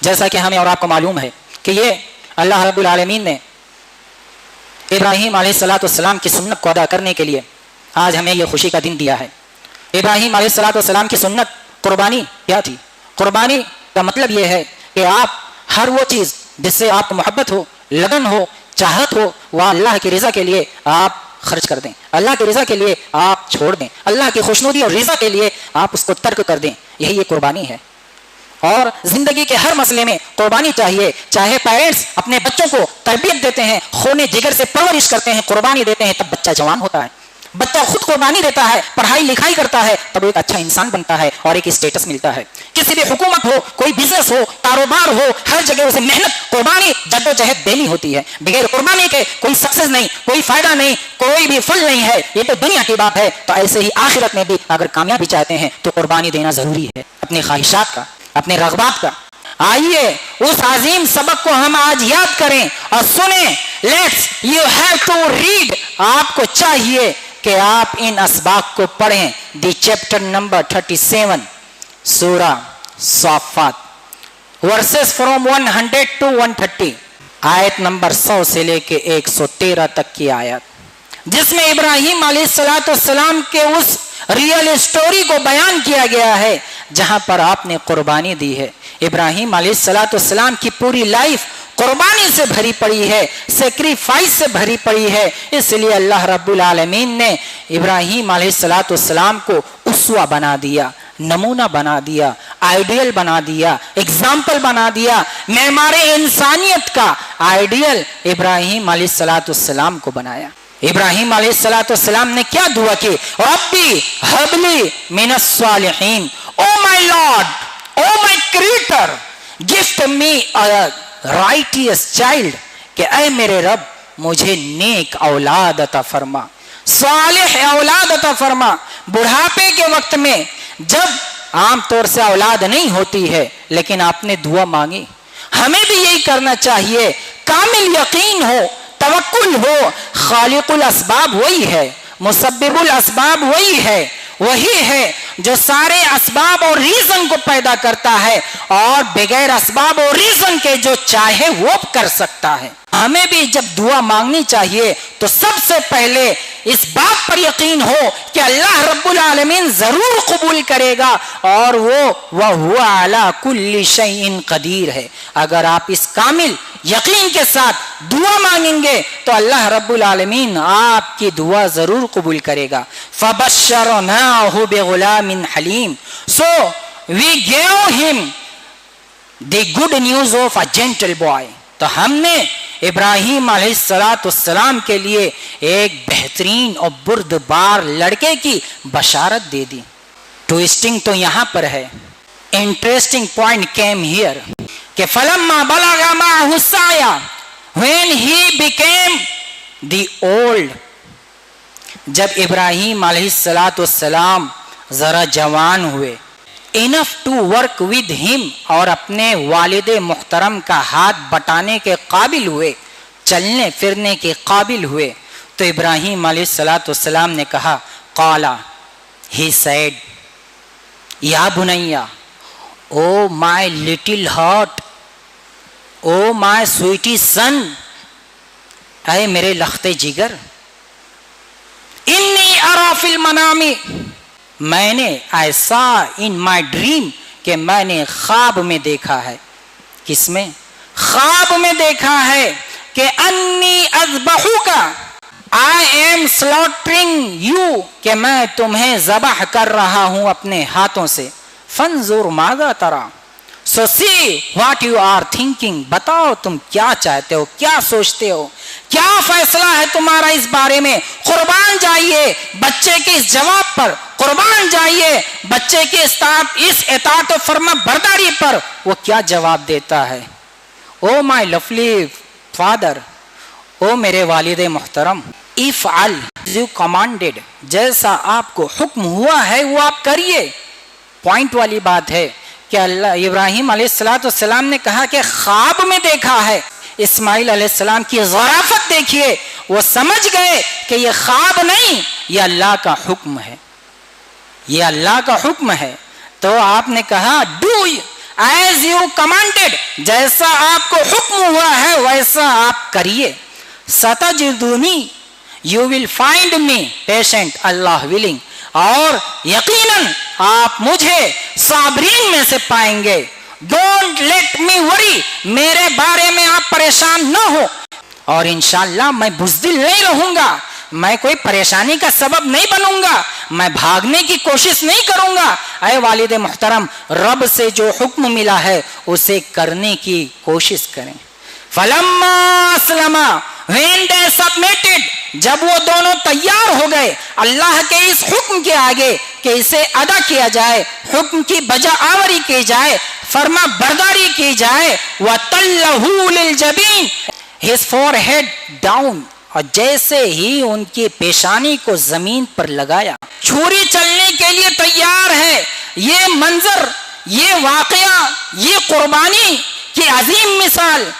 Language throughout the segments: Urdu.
جیسا کہ ہمیں اور آپ کو معلوم ہے کہ یہ اللہ رب العالمین نے ابراہیم علیہ الصلوۃ والسلام کی سنت کو ادا کرنے کے لیے آج ہمیں یہ خوشی کا دن دیا ہے۔ ابراہیم علیہ الصلوۃ والسلام کی سنت قربانی کیا تھی؟ قربانی کا مطلب یہ ہے کہ آپ ہر وہ چیز جس سے آپ کو محبت ہو، لگن ہو، چاہت ہو، وہ اللہ کی رضا کے لیے آپ خرچ کر دیں، اللہ کی رضا کے لیے آپ چھوڑ دیں، اللہ کی خوشنودی اور رضا کے لیے آپ اس کو ترک کر دیں، یہی یہ قربانی ہے۔ اور زندگی کے ہر مسئلے میں قربانی چاہیے، چاہے پیرنٹس اپنے بچوں کو تربیت دیتے ہیں، خونے جگر سے پرورش کرتے ہیں، قربانی دیتے ہیں، تب بچہ جوان ہوتا ہے، بچہ خود قربانی دیتا ہے، پڑھائی لکھائی کرتا ہے، تب ایک اچھا انسان بنتا ہے اور ایک اسٹیٹس ملتا ہے۔ کسی بھی حکومت ہو، کوئی بزنس ہو، کاروبار ہو، ہر جگہ اسے محنت، قربانی، جدوجہد دینی ہوتی ہے۔ بغیر قربانی کے کوئی سکسیس نہیں، کوئی فائدہ نہیں، کوئی بھی پھل نہیں ہے۔ یہ تو دنیا کی بات ہے، تو ایسے ہی آخرت میں بھی اگر کامیابی چاہتے ہیں تو قربانی دینا ضروری ہے، اپنی خواہشات کا، اپنے رغبات کا۔ آئیے اس عظیم سبق کو ہم آج یاد کریں اور سنیں۔ Let's you have to read, آپ کو چاہیے کہ آپ ان اسباق کو پڑھیں۔ دی چیپٹر نمبر 37 سورہ صافات، ورسز فرام 100 to 130، آیت نمبر 100 سے لے کے 113 تک کی آیت، جس میں ابراہیم علیہ السلام کے اس ریئل اسٹوری کو بیان کیا گیا ہے جہاں پر آپ نے قربانی دی ہے۔ ابراہیم علیہ السلام کی پوری لائف قربانی سے بھری پڑی ہے، سیکریفائس سے بھری پڑی ہے، اس لیے اللہ رب العالمین نے ابراہیم علیہ السلام کو اسوہ بنا دیا، نمونہ بنا دیا، آئیڈیل بنا دیا، اگزامپل بنا دیا، معمار انسانیت کا آئیڈیل ابراہیم علیہ السلام کو بنایا۔ ابراہیم علیہ السلام نے کیا دعا کی؟ ربی حبلی من الصالحین، O my lord, O my creator, gift me righteous child, کہ اے میرے رب مجھے نیک اولاد عطا فرما، صالح اولاد عطا فرما۔ بڑھاپے کے وقت میں جب عام طور سے اولاد نہیں ہوتی ہے لیکن آپ نے دعا مانگی، ہمیں بھی یہی کرنا چاہیے، کامل یقین ہو، توکل ہو، خالق الاسباب وہی ہے، مسبب الاسباب وہی ہے جو سارے اسباب اور ریزن کو پیدا کرتا ہے اور بغیر اسباب اور ریزن کے جو چاہے وہ کر سکتا ہے۔ ہمیں بھی جب دعا مانگنی چاہیے تو سب سے پہلے اس بات پر یقین ہو کہ اللہ رب العالمین ضرور قبول کرے گا اور وہ علی کل شیء قدیر ہے۔ اگر آپ اس کامل یقین کے ساتھ دعا مانگیں گے تو اللہ رب العالمین آپ کی دعا ضرور قبول کرے گا۔ فَبَشَّرْنَاهُ بِغُلَامٍ حَلِيمٍ، So we gave him the good news of a gentle boy، تو ہم نے ابراہیم علیہ السلام کے لیے ایک بہترین اور بردبار لڑکے کی بشارت دے دی۔ ٹوئسٹنگ تو یہاں پر ہے، انٹرسٹنگ پوائنٹ کیم ہیئر کہ فلما بلغ معه السعی، when he became the old، جب ابراہیم علیہ السلام ذرا جوان ہوئے، enough to work with him، اور اپنے والد محترم کا ہاتھ بٹانے کے قابل ہوئے، چلنے پھرنے کے قابل ہوئے، تو ابراہیم علیہ السلام نے کہا، قالا، he said، یا بنیا، او مائی لٹل ہارٹ، او مائی سویٹی سن، اے میرے لختے جگر، انی ارا فی المنام، میں نے ایسا ان مائی ڈریم، کہ میں نے خواب میں دیکھا ہے۔ کس میں؟ خواب میں دیکھا ہے کہ انی اذبحک، I am slaughtering you، کہ میں تمہیں ذبح کر رہا ہوں اپنے ہاتھوں سے۔ فانظر ماذا ترى، so see what you are thinking، بتاؤ تم کیا چاہتے ہو، کیا سوچتے ہو، کیا فیصلہ ہے تمہارا اس بارے میں۔ قربان جائیے بچے کے اس جواب پر، قربان جائیے بچے کے اس اطاعت و فرما برداری پر، وہ کیا جواب دیتا ہے۔ او مائی لفلی فادر، او میرے والد محترم، افعل as you commanded، جیسا آپ کو حکم ہوا ہے وہ آپ کریے۔ پوائنٹ والی بات ہے کہ اللہ ابراہیم علیہ السلام نے کہا کہ خواب میں دیکھا ہے۔ اسماعیل علیہ السلام کی ظرافت دیکھیے، وہ سمجھ گئے کہ یہ خواب نہیں، یہ اللہ کا حکم ہے، یہ اللہ کا حکم ہے۔ تو آپ نے کہا ڈو ایز یو کمانڈیڈ، جیسا آپ کو حکم ہوا ہے ویسا آپ کریے. ستجدونی، you will find me patient Allah willing, اور یقیناً آپ مجھے صابرین میں سے پائیں گے. ڈونٹ لیٹ می وری، میرے بارے میں آپ پریشان نہ ہو، اور انشاءاللہ میں بزدل نہیں رہوں گا، میں کوئی پریشانی کا سبب نہیں بنوں گا، میں بھاگنے کی کوشش نہیں کروں گا. اے والد محترم، رب سے جو حکم ملا ہے اسے کرنے کی کوشش کریں. فلما اسلما، when they submitted، جب وہ دونوں تیار ہو گئے اللہ کے اس حکم کے آگے کہ اسے ادا کیا جائے، حکم کی بجا آوری کی جائے، فرما برداری کی جائے. وَتَلَّهُ لِلْجَبِينِ، his forehead down، اور جیسے ہی ان کی پیشانی کو زمین پر لگایا، چھری چلنے کے لیے تیار ہے. یہ منظر، یہ واقعہ، یہ قربانی کی عظیم مثال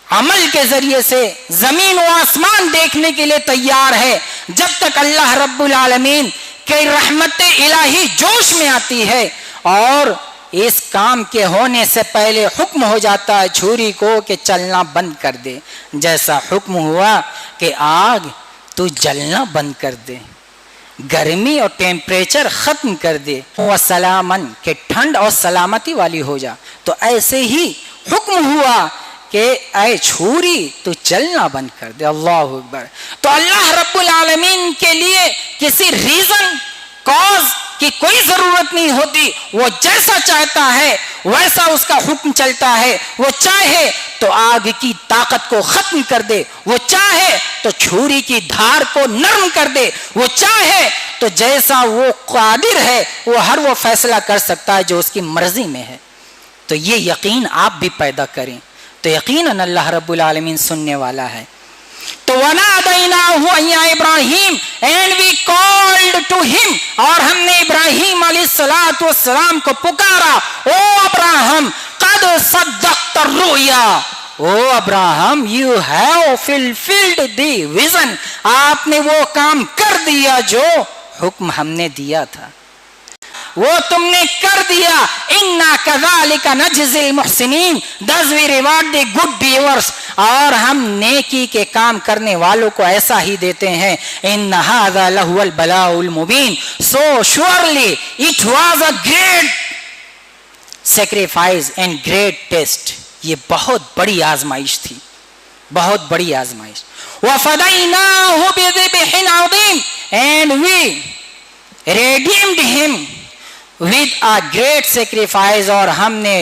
عمل کے ذریعے سے زمین و آسمان دیکھنے کے لیے تیار ہے. جب تک اللہ رب العالمین کی رحمت الہی جوش میں آتی ہے اور اس کام کے ہونے سے پہلے حکم ہو جاتا ہے چھری کو کہ چلنا بند کر دے. جیسا حکم ہوا کہ آگ تو جلنا بند کر دے، گرمی اور ٹیمپریچر ختم کر دے، وسلامن کہ ٹھنڈ اور سلامتی والی ہو جا. تو ایسے ہی حکم ہوا کہ اے چھری تو چلنا بند کر دے. اللہ اکبر. تو اللہ رب العالمین کے لیے کسی ریزن، کاز کی کوئی ضرورت نہیں ہوتی. وہ جیسا چاہتا ہے ویسا اس کا حکم چلتا ہے. وہ چاہے تو آگ کی طاقت کو ختم کر دے، وہ چاہے تو چھری کی دھار کو نرم کر دے، وہ چاہے تو جیسا وہ قادر ہے وہ ہر وہ فیصلہ کر سکتا ہے جو اس کی مرضی میں ہے. تو یہ یقین آپ بھی پیدا کریں، تو یقیناً اللہ رب العالمین سننے والا ہے. تو وَنَادَيْنَاهُ أَن يَا إِبْرَاهِيمُ، and we called to him، اور ہم نے ابراہیم علیہ السلام کو پکارا. او ابراہم قد صدقت الرؤیا، او Abraham you have fulfilled the vision، آپ نے وہ کام کر دیا جو حکم ہم نے دیا تھا، وہ تم نے کر دیا. اِنَّا كَذَلِكَ نَجْزِي الْمُحْسِنِينَ، thus we reward the good doers، اور ہم نیکی کے کام کرنے والوں کو ایسا ہی دیتے ہیں. إِنَّ هَذَا لَهُوَ الْبَلَاءُ الْمُبِينُ، so surely it was a great sacrifice and great test، یہ بہت بڑی آزمائش تھی، بہت بڑی آزمائش. وَفَدَيْنَاهُ بِذِبْحٍ عَظِيمٍ، and we redeemed him with a great sacrifice، اور ہم نے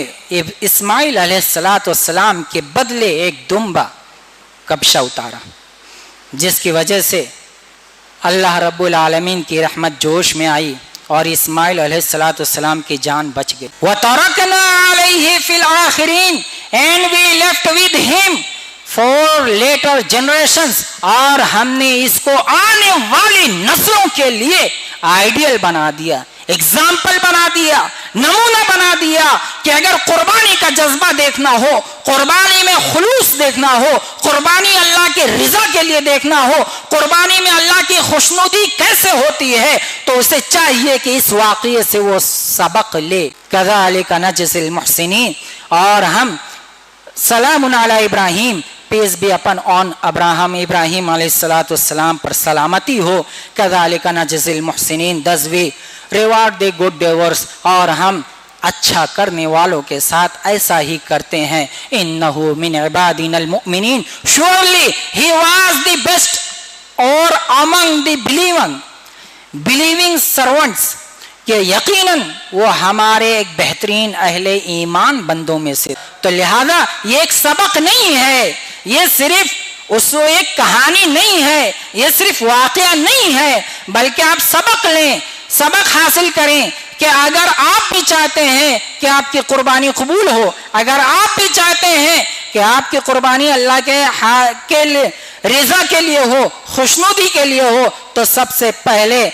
اسماعیل علیہ السلام کے بدلے ایک دمبا کبشہ اتارا، جس کی وجہ سے اللہ رب العالمین کی رحمت جوش میں آئی اور اسماعیل علیہ السلام کی جان بچ گئی. وَتَرَكْنَا عَلَيْهِ فِي الْآخِرِينَ، and we left with him for later generations، اور ہم نے اس کو آنے والی نسلوں کے لیے آئیڈیل بنا دیا، ایگزامپل بنا دیا، نمونہ بنا دیا کہ اگر قربانی کا جذبہ دیکھنا ہو، قربانی میں خلوص دیکھنا ہو، قربانی اللہ کے رضا کے لیے دیکھنا ہو، قربانی میں اللہ کی خوشنودی کیسے ہوتی ہے، تو اسے چاہیے کہ اس واقعے سے وہ سبق لے. کذالک نجزی المحسنین، اور ہم سلام علی ابراہیم، پیس بی اپن آن ابراہیم علیہ السلام پر سلامتی ہو. کذالک نجزی المحسنین، thus we reward the good doers، اور ہم اچھا کرنے والوں کے ساتھ ایسا ہی کرتے ہیں. انہو من عبادنا المؤمنین، surely he was the best or among the believing servants، کہ یقیناً وہ ہمارے ایک بہترین اہل ایمان بندوں میں سے. تو لہذا یہ ایک سبق نہیں ہے، یہ صرف اس ایک کہانی نہیں ہے، یہ صرف واقعہ نہیں ہے، بلکہ آپ سبق لیں، سبق حاصل کریں کہ اگر آپ بھی چاہتے ہیں کہ آپ کی قربانی قبول ہو، اگر آپ بھی چاہتے ہیں کہ آپ کی قربانی اللہ کے رضا کے لیے ہو، خوشنودی کے لیے ہو، تو سب سے پہلے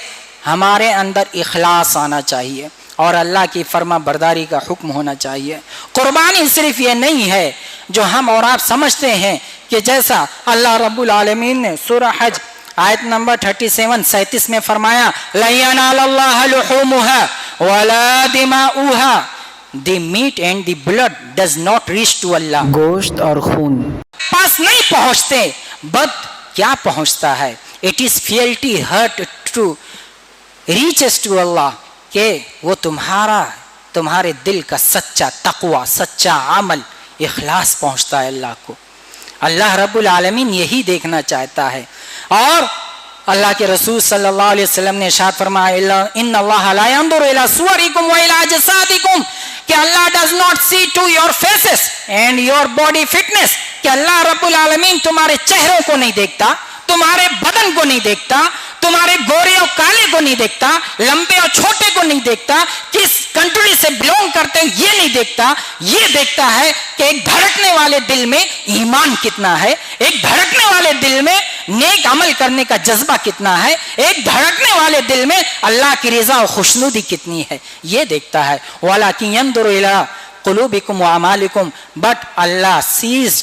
ہمارے اندر اخلاص آنا چاہیے اور اللہ کی فرما برداری کا حکم ہونا چاہیے. قربانی صرف یہ نہیں ہے جو ہم اور آپ سمجھتے ہیں کہ جیسا اللہ رب العالمین نے سورہ حج آیت نمبر 37 میں فرمایا لَن يَنَالَ اللَّهَ لُحُومُهَا وَلَا دِمَاؤُهَا، the meat and the blood does not reach to Allah. گوشت اور خون پاس نہیں پہنچتے، بٹ کیا پہنچتا ہے؟ It is fealty hurt to reaches to Allah، کہ وہ تمہارے دل کا سچا تقوی، سچا عمل، اخلاص پہنچتا ہے اللہ کو۔ اللہ رب العالمین یہی دیکھنا چاہتا ہے۔ اور اللہ کے رسول صلی اللہ علیہ وسلم نے ارشاد فرمایا ان اللہ لا ينظر الى صورکم والى اجسادکم، کہ اللہ does not see to your faces and your body fitness، کہ اللہ رب العالمین تمہارے چہروں کو نہیں دیکھتا، تمہارے بدن کو نہیں دیکھتا، تمہارے گورے اور کالے کو نہیں دیکھتا، لمبے اور چھوٹے کو نہیں دیکھتا، کس کنٹری سے بلونگ کرتے ہیں یہ نہیں دیکھتا، یہ دیکھتا ہے کہ ایک دھڑکنے والے دل میں ایمان کتنا ہے، ایک دھڑکنے والے دل میں نیک عمل کرنے کا جذبہ کتنا ہے، ایک دھڑکنے والے دل میں اللہ کی رضا اور خوشنودی کتنی ہے، یہ دیکھتا ہے۔ وَلَكِنْ يَنْظُرُ إِلَىٰ قُلُوبِكُمْ وَأَعْمَالِكُمْ، but Allah sees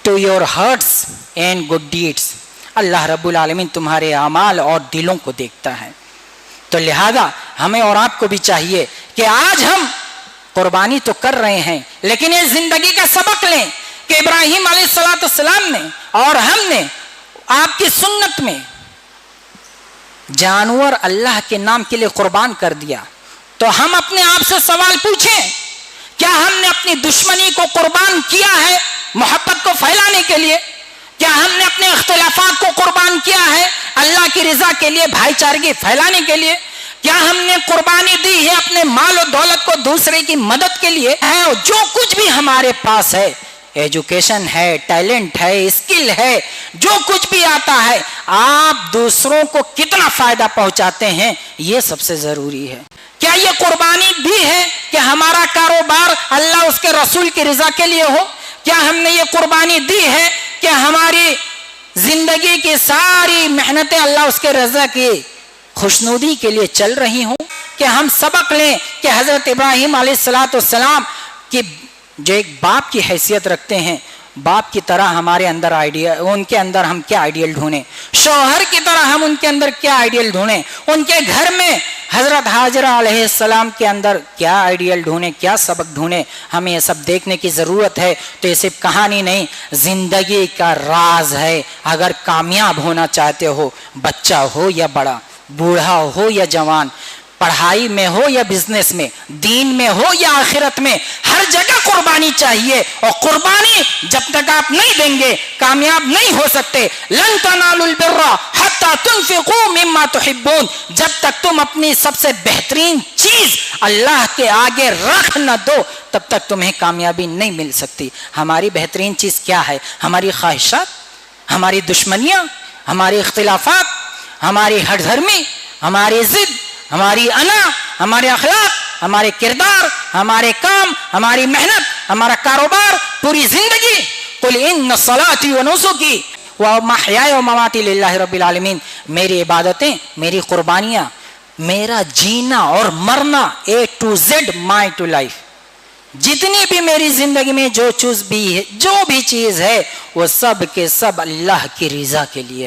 to your hearts and good deeds، اللہ رب العالمین تمہارے اعمال اور دلوں کو دیکھتا ہے۔ تو لہذا ہمیں اور آپ کو بھی چاہیے کہ آج ہم قربانی تو کر رہے ہیں، لیکن یہ زندگی کا سبق لیں کہ ابراہیم علیہ السلام نے اور ہم نے آپ کی سنت میں جانور اللہ کے نام کے لیے قربان کر دیا، تو ہم اپنے آپ سے سوال پوچھیں، کیا ہم نے اپنی دشمنی کو قربان کیا ہے محبت کو پھیلانے کے لیے؟ کیا ہم نے اپنے اختلافات کو قربان کیا ہے اللہ کی رضا کے لیے، بھائی چارگی پھیلانے کے لیے؟ کیا ہم نے قربانی دی ہے اپنے مال و دولت کو دوسرے کی مدد کے لیے؟ جو کچھ بھی ہمارے پاس ہے، ایجوکیشن ہے، ٹیلنٹ ہے، اسکل ہے، جو کچھ بھی آتا ہے، آپ دوسروں کو کتنا فائدہ پہنچاتے ہیں یہ سب سے ضروری ہے۔ کیا یہ قربانی دی ہے کہ ہمارا کاروبار اللہ اس کے رسول کی رضا کے لیے ہو؟ کیا ہم نے یہ قربانی دی ہے کہ ہماری زندگی کی ساری محنتیں اللہ اس کے رضا کی خوشنودی کے لیے چل رہی ہوں؟ کہ ہم سبق لیں کہ حضرت ابراہیم علیہ السلام کی جو ایک باپ کی حیثیت رکھتے ہیں، باپ کی طرح ہمارے اندر ان کے اندر ہم کیا آئیڈیل ڈھونڈیں، شوہر کی طرح ہم ان کے اندر کیا آئیڈیل ڈھونڈیں، ان کے گھر میں حضرت حاجرہ علیہ السلام کے اندر کیا آئیڈیل ڈھونڈیں، کیا سبق ڈھونڈیں، ہمیں یہ سب دیکھنے کی ضرورت ہے۔ تو یہ صرف کہانی نہیں، زندگی کا راز ہے۔ اگر کامیاب ہونا چاہتے ہو، بچہ ہو یا بڑا، بوڑھا ہو یا جوان، پڑھائی میں ہو یا بزنس میں، دین میں ہو یا آخرت میں، ہر جگہ قربانی چاہیے، اور قربانی جب تک آپ نہیں دیں گے کامیاب نہیں ہو سکتے۔ لن تنالوا البر حتى تنفقوا مما تحبون، جب تک تم اپنی سب سے بہترین چیز اللہ کے آگے رکھ نہ دو تب تک تمہیں کامیابی نہیں مل سکتی۔ ہماری بہترین چیز کیا ہے؟ ہماری خواہشات، ہماری دشمنیاں، ہمارے اختلافات، ہماری ہٹ دھرمی، ہماری ضد، ہماری انا، ہمارے اخلاق، ہمارے کردار، ہمارے کام، ہماری محنت، ہمارا کاروبار، پوری زندگی۔ قل ان صلاتي ونسكي ومحياي ومماتي لله رب العالمین، میری عبادتیں، میری قربانیاں، میرا جینا اور مرنا، A to Z my to life، جتنی بھی میری زندگی میں جو بھی چیز ہے وہ سب کے سب اللہ کی رضا کے لیے